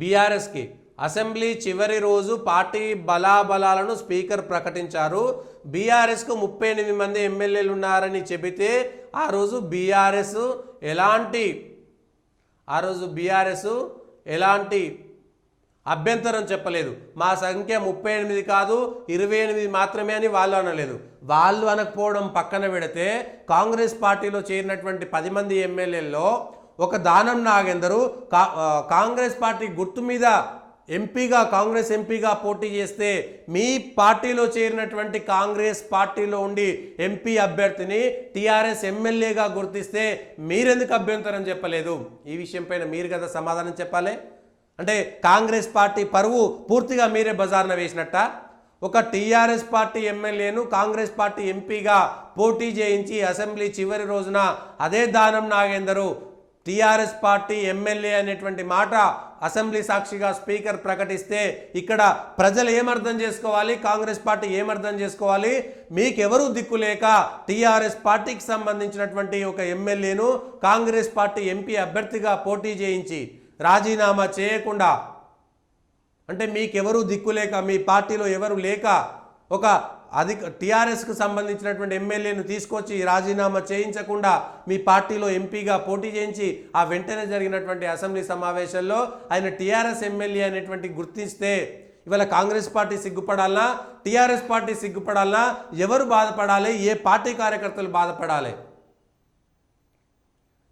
బీఆర్ఎస్కి అసెంబ్లీ చివరి రోజు పార్టీ బలాబలాలను స్పీకర్ ప్రకటించారు. బీఆర్ఎస్కు 38 మంది ఎమ్మెల్యేలు ఉన్నారని చెబితే ఆ రోజు బీఆర్ఎస్ ఎలాంటి అభ్యంతరం చెప్పలేదు. మా సంఖ్య 38 కాదు 28 మాత్రమే అని వాళ్ళు అనలేదు. వాళ్ళు అనకపోవడం పక్కన పెడితే కాంగ్రెస్ పార్టీలో చేరినటువంటి 10 మంది ఎమ్మెల్యేల్లో ఒక దానం నాగేందరు కాంగ్రెస్ పార్టీ గుర్తు మీద కాంగ్రెస్ ఎంపీగా పోటీ చేస్తే మీ పార్టీలో చేరినటువంటి కాంగ్రెస్ పార్టీలో ఉండి ఎంపీ అభ్యర్థిని టీఆర్ఎస్ ఎమ్మెల్యేగా గుర్తిస్తే మీరెందుకు అభ్యంతరం చెప్పలేదు? ఈ విషయం పైన మీరు కదా సమాధానం చెప్పాలి. అంటే కాంగ్రెస్ పార్టీ పరువు పూర్తిగా మీరే బజార్న వేసినట్ట. ఒక టీఆర్ఎస్ పార్టీ ఎమ్మెల్యేను కాంగ్రెస్ పార్టీ ఎంపీగా పోటీ చేయించి అసెంబ్లీ చివరి రోజున అదే దానం నాగేందరు టీఆర్ఎస్ పార్టీ ఎమ్మెల్యే అనేటువంటి మాట అసెంబ్లీ సాక్షిగా స్పీకర్ ప్రకటిస్తే ఇక్కడ ప్రజలు ఏమర్థం చేసుకోవాలి, కాంగ్రెస్ పార్టీ ఏమర్థం చేసుకోవాలి? మీకెవరూ దిక్కులేక టీఆర్ఎస్ పార్టీకి సంబంధించినటువంటి ఒక ఎమ్మెల్యేను కాంగ్రెస్ పార్టీ ఎంపీ అభ్యర్థిగా పోటీ చేయించి రాజీనామా చేయకుండా, అంటే మీకెవరూ దిక్కులేక మీ పార్టీలో ఎవరు లేక ఒక టీఆర్ఎస్కు సంబంధించినటువంటి ఎమ్మెల్యేను తీసుకొచ్చి రాజీనామా చేయించకుండా మీ పార్టీలో ఎంపీగా పోటీ చేయించి ఆ వెంటనే జరిగినటువంటి అసెంబ్లీ సమావేశంలో ఆయన టీఆర్ఎస్ ఎమ్మెల్యే అనేటువంటి గుర్తిస్తే ఇవాళ కాంగ్రెస్ పార్టీ సిగ్గుపడాలా, టీఆర్ఎస్ పార్టీ సిగ్గుపడాలా? ఎవరు బాధపడాలి? ఏ పార్టీ కార్యకర్తలు బాధపడాలి?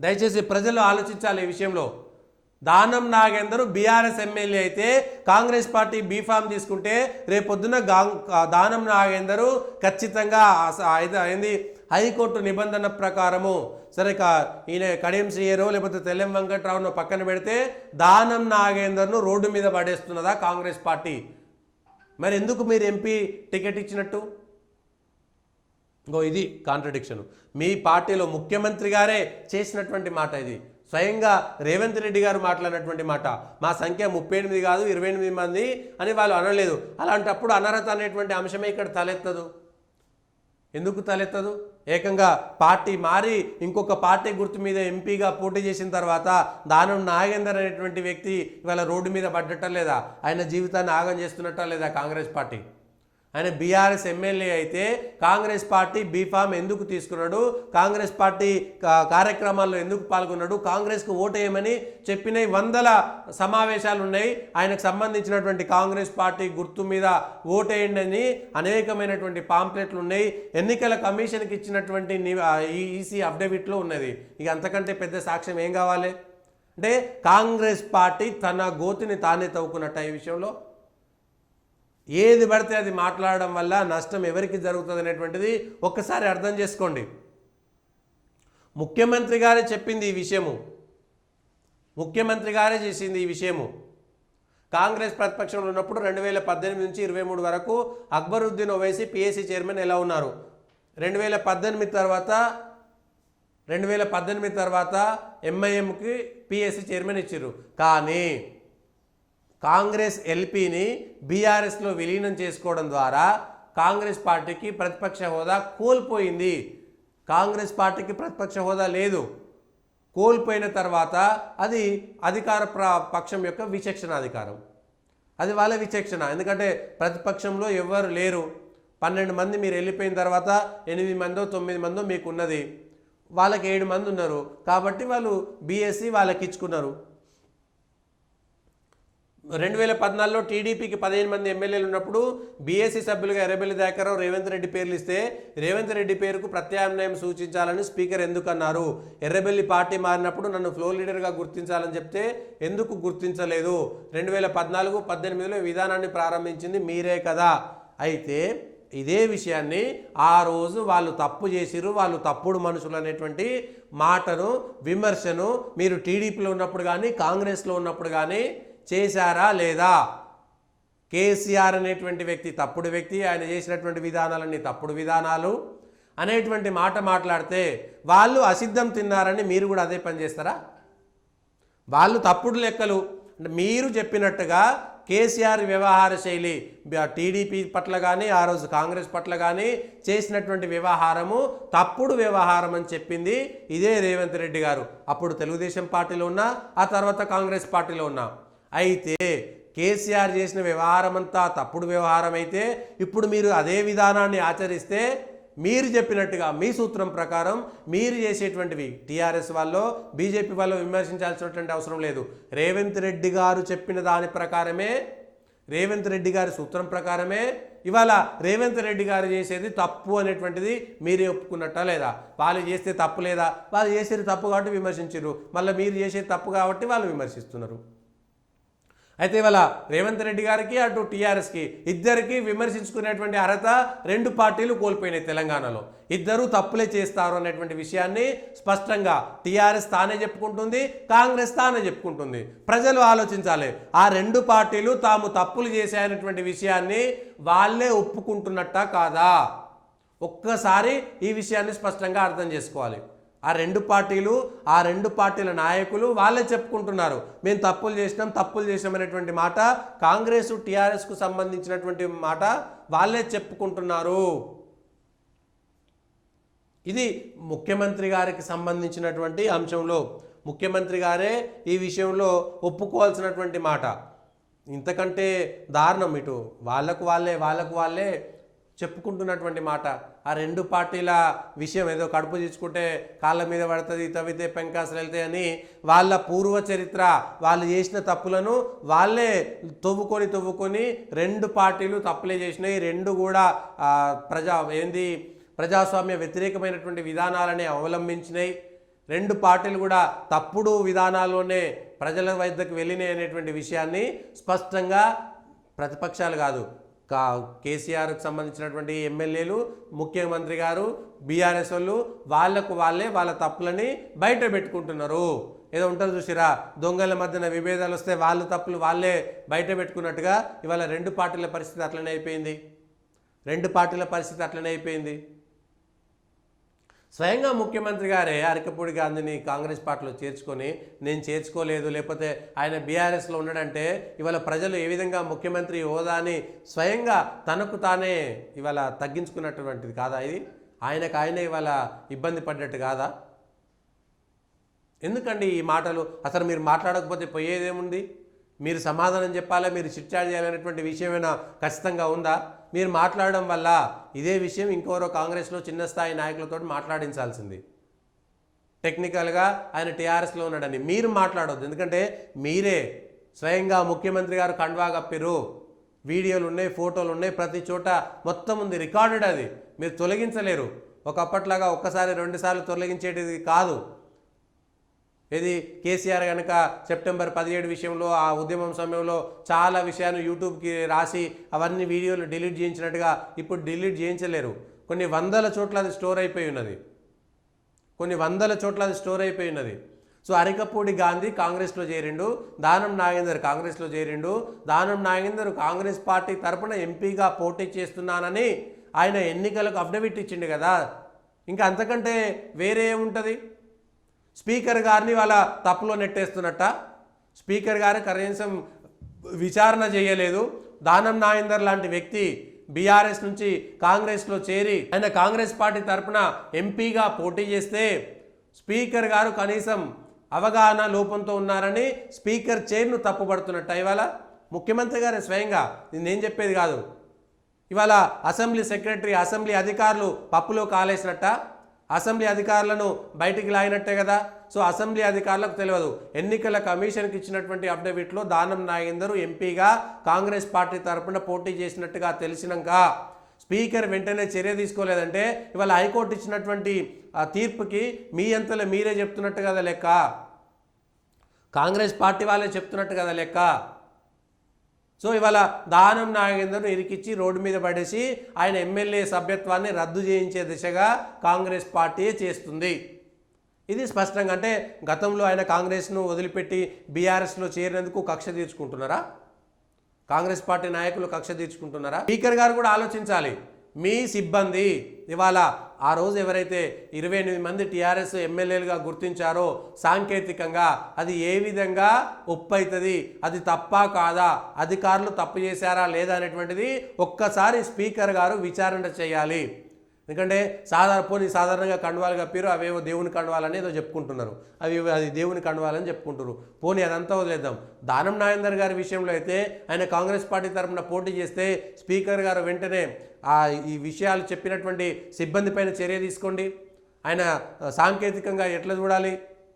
దయచేసి ప్రజలు ఆలోచించాలి ఈ విషయంలో. దానం నాగేందరు బీఆర్ఎస్ ఎమ్మెల్యే అయితే కాంగ్రెస్ పార్టీ బీఫామ్ తీసుకుంటే రేపొద్దున దానం నాగేందరు ఖచ్చితంగా హైకోర్టు నిబంధన ప్రకారము సరే ఈయన కడియం శ్రీయరో లేకపోతే తెల్లం వెంకట్రావును పక్కన పెడితే దానం నాగేందర్ను రోడ్డు మీద పడేస్తున్నదా కాంగ్రెస్ పార్టీ? మరి ఎందుకు మీరు ఎంపీ టికెట్ ఇచ్చినట్టు? ఇది కాంట్రడిక్షన్. మీ పార్టీలో ముఖ్యమంత్రి గారే చేసినటువంటి మాట ఇది. స్వయంగా రేవంత్ రెడ్డి గారు మాట్లాడినటువంటి మాట. మా సంఖ్య 38 కాదు 28 మంది అని వాళ్ళు అనలేదు. అలాంటప్పుడు అనర్హత అనేటువంటి అంశమే ఇక్కడ తలెత్తదు. ఎందుకు తలెత్తదు? ఏకంగా పార్టీ మారి ఇంకొక పార్టీ గుర్తు మీద ఎంపీగా పోటీ చేసిన తర్వాత దానం నాగేందర్ అనేటువంటి వ్యక్తి ఇవాళ రోడ్డు మీద పడ్డటం లేదా? ఆయన జీవితాన్ని ఆగం చేస్తున్నట్ట లేదా కాంగ్రెస్ పార్టీ? ఆయన బీఆర్ఎస్ ఎమ్మెల్యే అయితే కాంగ్రెస్ పార్టీ బీఫామ్ ఎందుకు తీసుకున్నాడు? కాంగ్రెస్ పార్టీ కార్యక్రమాల్లో ఎందుకు పాల్గొన్నాడు? కాంగ్రెస్కు ఓటేయమని చెప్పిన 100 సమావేశాలు ఉన్నాయి. ఆయనకు సంబంధించినటువంటి కాంగ్రెస్ పార్టీ గుర్తు మీద ఓటేయండి అని అనేకమైనటువంటి పాంప్లెట్లు ఉన్నాయి. ఎన్నికల కమిషన్కి ఇచ్చినటువంటి ఈసీ అఫిడవిట్లో ఉన్నది. ఇక అంతకంటే పెద్ద సాక్ష్యం ఏం కావాలి? అంటే కాంగ్రెస్ పార్టీ తన గోతిని తానే తవ్వుకున్నట్ట. ఈ విషయంలో ఏది పడితే అది మాట్లాడడం వల్ల నష్టం ఎవరికి జరుగుతుంది అనేటువంటిది ఒక్కసారి అర్థం చేసుకోండి. ముఖ్యమంత్రి గారే చెప్పింది ఈ విషయము, ముఖ్యమంత్రి గారే చేసింది ఈ విషయము. కాంగ్రెస్ ప్రతిపక్షంలో ఉన్నప్పుడు 2018 నుంచి 23 వరకు అక్బరుద్దీన్ ఓవైసీ పిఎస్సి చైర్మన్ ఎలా ఉన్నారు? 2018 తర్వాత ఎంఐఎంకి పిఎస్సి చైర్మన్ ఇచ్చారు. కానీ కాంగ్రెస్ ఎల్పీని బీఆర్ఎస్లో విలీనం చేసుకోవడం ద్వారా కాంగ్రెస్ పార్టీకి ప్రతిపక్ష హోదా కోల్పోయింది. కాంగ్రెస్ పార్టీకి ప్రతిపక్ష హోదా లేదు. కోల్పోయిన తర్వాత అది అధికార పక్షం యొక్క విచక్షణ అధికారం, అది వాళ్ళ విచక్షణ. ఎందుకంటే ప్రతిపక్షంలో ఎవరు లేరు. 12 మంది మీరు వెళ్ళిపోయిన తర్వాత 8 మందో 9 మందో మీకు ఉన్నది, వాళ్ళకి 7 మంది ఉన్నారు. కాబట్టి వాళ్ళు బీఎస్సీ వాళ్ళకి ఇచ్చుకున్నారు. 2014లో టీడీపీకి 15 మంది ఎమ్మెల్యేలు ఉన్నప్పుడు బీఎస్సీ సభ్యులుగా ఎర్రబెల్లి దయాకర్రావు, రేవంత్ రెడ్డి పేర్లు ఇస్తే రేవంత్ రెడ్డి పేరుకు ప్రత్యామ్నాయం సూచించాలని స్పీకర్ ఎందుకు అన్నారు? ఎర్రబెల్లి పార్టీ మారినప్పుడు నన్ను ఫ్లోర్ లీడర్గా గుర్తించాలని చెప్తే ఎందుకు గుర్తించలేదు? 2014-18లో విధానాన్ని ప్రారంభించింది మీరే కదా. అయితే ఇదే విషయాన్ని ఆ రోజు వాళ్ళు తప్పు చేసిరు, వాళ్ళు తప్పుడు మనుషులు అనేటువంటి మాటను, విమర్శను మీరు టీడీపీలో ఉన్నప్పుడు కానీ కాంగ్రెస్లో ఉన్నప్పుడు కానీ చేశారా లేదా? కేసీఆర్ అనేటువంటి వ్యక్తి తప్పుడు వ్యక్తి, ఆయన చేసినటువంటి విధానాలన్నీ తప్పుడు విధానాలు అనేటువంటి మాట మాట్లాడితే వాళ్ళు అసిద్ధం తిన్నారని మీరు కూడా అదే పని చేస్తారా? వాళ్ళు తప్పుడు లెక్కలు అంటే మీరు చెప్పినట్టుగా కేసీఆర్ వ్యవహార శైలి టీడీపీ పట్ల కానీ ఆ రోజు కాంగ్రెస్ పట్ల కానీ చేసినటువంటి వ్యవహారము తప్పుడు వ్యవహారం అని చెప్పింది ఇదే రేవంత్ రెడ్డి గారు. అప్పుడు తెలుగుదేశం పార్టీలో ఉన్నా, ఆ తర్వాత కాంగ్రెస్ పార్టీలో ఉన్నా. అయితే కేసీఆర్ చేసిన వ్యవహారం అంతా తప్పుడు వ్యవహారం అయితే ఇప్పుడు మీరు అదే విధానాన్ని ఆచరిస్తే మీరు చెప్పినట్టుగా మీ సూత్రం ప్రకారం మీరు చేసేటువంటివి టీఆర్ఎస్ వాళ్ళు బీజేపీ వాళ్ళు విమర్శించాల్సినటువంటి అవసరం లేదు. రేవంత్ రెడ్డి గారు చెప్పిన దాని ప్రకారమే, రేవంత్ రెడ్డి గారి సూత్రం ప్రకారమే ఇవాళ రేవంత్ రెడ్డి గారు చేసేది తప్పు అనేటువంటిది మీరే ఒప్పుకున్నట్టా లేదా? వాళ్ళు చేస్తే తప్పు లేదా? వాళ్ళు చేసేది తప్పు కాబట్టి విమర్శించారు, మళ్ళీ మీరు చేసేది తప్పు కాబట్టి వాళ్ళు విమర్శిస్తున్నారు. అయితే ఇవాళ రేవంత్ రెడ్డి గారికి అటు టీఆర్ఎస్కి ఇద్దరికి విమర్శించుకునేటువంటి అర్హత రెండు పార్టీలు కోల్పోయినాయి తెలంగాణలో. ఇద్దరూ తప్పులే చేస్తారు అనేటువంటి విషయాన్ని స్పష్టంగా టీఆర్ఎస్ తానే చెప్పుకుంటుంది, కాంగ్రెస్ తానే చెప్పుకుంటుంది. ప్రజలు ఆలోచించాలి, ఆ రెండు పార్టీలు తాము తప్పులు చేశాయనేటువంటి విషయాన్ని వాళ్ళే ఒప్పుకుంటున్నట్టా కాదా? ఒక్కసారి ఈ విషయాన్ని స్పష్టంగా అర్థం చేసుకోవాలి. ఆ రెండు పార్టీల నాయకులు వాళ్ళే చెప్పుకుంటున్నారు, మేము తప్పులు చేసినాం అనేటువంటి మాట కాంగ్రెస్ టీఆర్ఎస్కు సంబంధించినటువంటి మాట వాళ్ళే చెప్పుకుంటున్నారు. ఇది ముఖ్యమంత్రి గారికి సంబంధించినటువంటి అంశంలో ముఖ్యమంత్రి గారే ఈ విషయంలో ఒప్పుకోవాల్సినటువంటి మాట. ఇంతకంటే దారుణం ఇటు వాళ్ళకు వాళ్ళే చెప్పుకుంటున్నటువంటి మాట. ఆ రెండు పార్టీల విషయం ఏదో కడుపు తీసుకుంటే కాళ్ళ మీద పడుతుంది, తవ్వితే పెంకాసులు వెళ్తాయి అని వాళ్ళ పూర్వ చరిత్ర, వాళ్ళు చేసిన తప్పులను వాళ్ళే తవ్వుకొని రెండు పార్టీలు తప్పులే చేసినాయి. రెండు కూడా ప్రజాస్వామ్య వ్యతిరేకమైనటువంటి విధానాలని అవలంబించినాయి. రెండు పార్టీలు కూడా తప్పుడు విధానాల్లోనే ప్రజల వద్దకు వెళ్ళినాయి అనేటువంటి విషయాన్ని స్పష్టంగా ప్రతిపక్షాలు కాదు, కేసీఆర్కి సంబంధించినటువంటి ఎమ్మెల్యేలు, ముఖ్యమంత్రి గారు, బీఆర్ఎస్ వాళ్ళు వాళ్ళ తప్పులని బయట పెట్టుకుంటున్నారు. ఏదో ఉంటుంది చూసిరా, దొంగల మధ్యన విభేదాలు వస్తే వాళ్ళ తప్పులు వాళ్ళే బయట పెట్టుకున్నట్టుగా ఇవాళ రెండు పార్టీల పరిస్థితి అట్లనే అయిపోయింది. స్వయంగా ముఖ్యమంత్రి గారే అరకపూడి గాంధీని కాంగ్రెస్ పార్టీలో చేర్చుకొని నేను చేర్చుకోలేదు, లేకపోతే ఆయన బీఆర్ఎస్లో ఉన్నాడంటే ఇవాళ ప్రజలు ఏ విధంగా ముఖ్యమంత్రి హోదాని స్వయంగా తనకు తానే ఇవాళ తగ్గించుకున్నటువంటిది కాదా? ఇది ఆయనే ఇవాళ ఇబ్బంది పడ్డట్టు కాదా? ఎందుకండి ఈ మాటలు? అసలు మీరు మాట్లాడకపోతే పోయేదేముంది? మీరు సమాధానం చెప్పాలా, మీరు చిట్చాట్ చేయాలనేటువంటి విషయమైనా ఖచ్చితంగా ఉందా? మీరు మాట్లాడడం వల్ల ఇదే విషయం ఇంకోరో కాంగ్రెస్లో చిన్న స్థాయి నాయకులతో మాట్లాడించాల్సింది. టెక్నికల్గా ఆయన టీఆర్ఎస్లో ఉన్నాడని మీరు మాట్లాడవద్దు, ఎందుకంటే మీరే స్వయంగా ముఖ్యమంత్రి గారు కండువా కప్పిరు, వీడియోలు ఉన్నాయి, ఫోటోలు ఉన్నాయి, ప్రతి చోట మొత్తం ఉంది, రికార్డెడ్. అది మీరు తొలగించలేరు. ఒకప్పట్లాగా ఒక్కసారి 2 సార్లు తొలగించేటిది కాదు. ఇది కేసీఆర్ కనుక సెప్టెంబర్ 17 విషయంలో ఆ ఉద్యమం సమయంలో చాలా విషయాలు యూట్యూబ్కి రాసి అవన్నీ వీడియోలు డిలీట్ చేయించినట్టుగా ఇప్పుడు డిలీట్ చేయించలేరు. కొన్ని వందల చోట్ల అది స్టోర్ అయిపోయి ఉన్నది. సో అరకపూడి గాంధీ కాంగ్రెస్లో చేరిండు, దానం నాగేందర్ కాంగ్రెస్లో చేరిండు. దానం నాగేందర్ కాంగ్రెస్ పార్టీ తరపున ఎంపీగా పోటీ చేస్తున్నానని ఆయన ఎన్నికలకు అఫిడవిట్ ఇచ్చిండు కదా. ఇంకా అంతకంటే వేరే ఏముంటుంది? స్పీకర్ గారిని వాళ్ళ తప్పులో నెట్టేస్తున్నట్ట. స్పీకర్ గారు కనీసం విచారణ చేయలేదు. దానం నాగేందర్ లాంటి వ్యక్తి బీఆర్ఎస్ నుంచి కాంగ్రెస్లో చేరి ఆయన కాంగ్రెస్ పార్టీ తరపున ఎంపీగా పోటీ చేస్తే స్పీకర్ గారు కనీసం అవగాహన లోపంతో ఉన్నారని స్పీకర్ చైర్ను తప్పుపడుతున్నట్ట. ఇవాళ ముఖ్యమంత్రి గారు స్వయంగా, నేను చెప్పేది కాదు, ఇవాళ అసెంబ్లీ సెక్రటరీ, అసెంబ్లీ అధికారులు పప్పులో కాలేసినట్ట. అసెంబ్లీ అధికారులను బయటికి లాగినట్టే కదా. సో అసెంబ్లీ అధికారులకు తెలియదు. ఎన్నికల కమిషన్కి ఇచ్చినటువంటి అఫిడవిట్లో దానం నాగేందర్ ఎంపీగా కాంగ్రెస్ పార్టీ తరపున పోటీ చేసినట్టుగా తెలిసినాక స్పీకర్ వెంటనే చర్య తీసుకోలేదంటే ఇవాళ హైకోర్టు ఇచ్చినటువంటి తీర్పుకి మీ అంతలో మీరే చెప్తున్నట్టు కదా లెక్క, కాంగ్రెస్ పార్టీ వాళ్ళే చెప్తున్నట్టు కదా లెక్క. సో ఇవాళ దానం నాగేందర్ను ఇరికిచ్చి రోడ్డు మీద పడేసి ఆయన ఎమ్మెల్యే సభ్యత్వాన్ని రద్దు చేయించే దిశగా కాంగ్రెస్ పార్టీయే చేస్తుంది. ఇది స్పష్టంగా, అంటే గతంలో ఆయన కాంగ్రెస్ను వదిలిపెట్టి బీఆర్ఎస్లో చేరినందుకు కక్ష తీర్చుకుంటున్నారా? కాంగ్రెస్ పార్టీ నాయకులు కక్ష తీర్చుకుంటున్నారా? స్పీకర్ గారు కూడా ఆలోచించాలి. మీ సిబ్బంది ఇవాళ ఆ రోజు ఎవరైతే 28 మంది టీఆర్ఎస్ ఎమ్మెల్యేలుగా గుర్తించారో సాంకేతికంగా అది ఏ విధంగా ఒప్పవుతుంది, అది తప్పా కాదా, అధికారులు తప్పు చేశారా లేదా అనేటువంటిది ఒక్కసారి స్పీకర్ గారు విచారణ చేయాలి. ఎందుకంటే సాధారణంగా కండువాలు కప్పారు, అవేవో దేవుని కండువాలని ఏదో చెప్పుకుంటున్నారు, అది దేవుని కండువాలని చెప్పుకుంటున్నారు. పోనీ అదంతా వదిలేద్దాం. దానం నాగేందర్ గారి విషయంలో అయితే ఆయన కాంగ్రెస్ పార్టీ తరఫున పోటీ చేస్తే స్పీకర్ గారు వెంటనే ఈ విషయాలు చెప్పినటువంటి సిబ్బంది పైన చర్య తీసుకోండి. ఆయన సాంకేతికంగా ఎట్లా చూడాలి,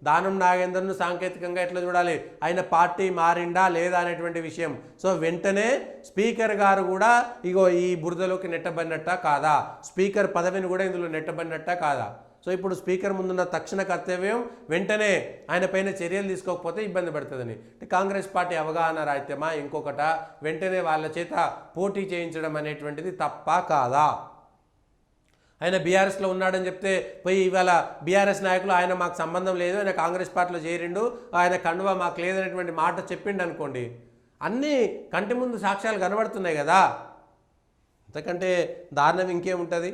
దానం నాగేందర్ను సాంకేతికంగా ఎట్లా చూడాలి, ఆయన పార్టీ మారిండా లేదా అనేటువంటి విషయం. సో వెంటనే స్పీకర్ గారు కూడా ఇగో ఈ బురదలోకి నెట్టబడినట్టా కాదా, స్పీకర్ పదవిని కూడా ఇందులో నెట్టబడినట్టా కాదా. సో ఇప్పుడు స్పీకర్ ముందున్న తక్షణ కర్తవ్యం వెంటనే ఆయన పైన చర్యలు తీసుకోకపోతే ఇబ్బంది పడుతుందని. కాంగ్రెస్ పార్టీ అవగాహన రాహిత్యమా ఇంకొకట, వెంటనే వాళ్ళ చేత పోటీ చేయించడం అనేటువంటిది తప్ప కాదా. ఆయన బీఆర్ఎస్లో ఉన్నాడని చెప్తే పోయి ఇవాళ బీఆర్ఎస్ నాయకులు ఆయన మాకు సంబంధం లేదు, ఆయన కాంగ్రెస్ పార్టీలో చేరిండు, ఆయన కండువా మాకు లేదనేటువంటి మాట చెప్పిండు అనుకోండి, అన్నీ కంటి ముందు సాక్ష్యాలు కనబడుతున్నాయి కదా, అంతకంటే దారుణం ఇంకేముంటుంది.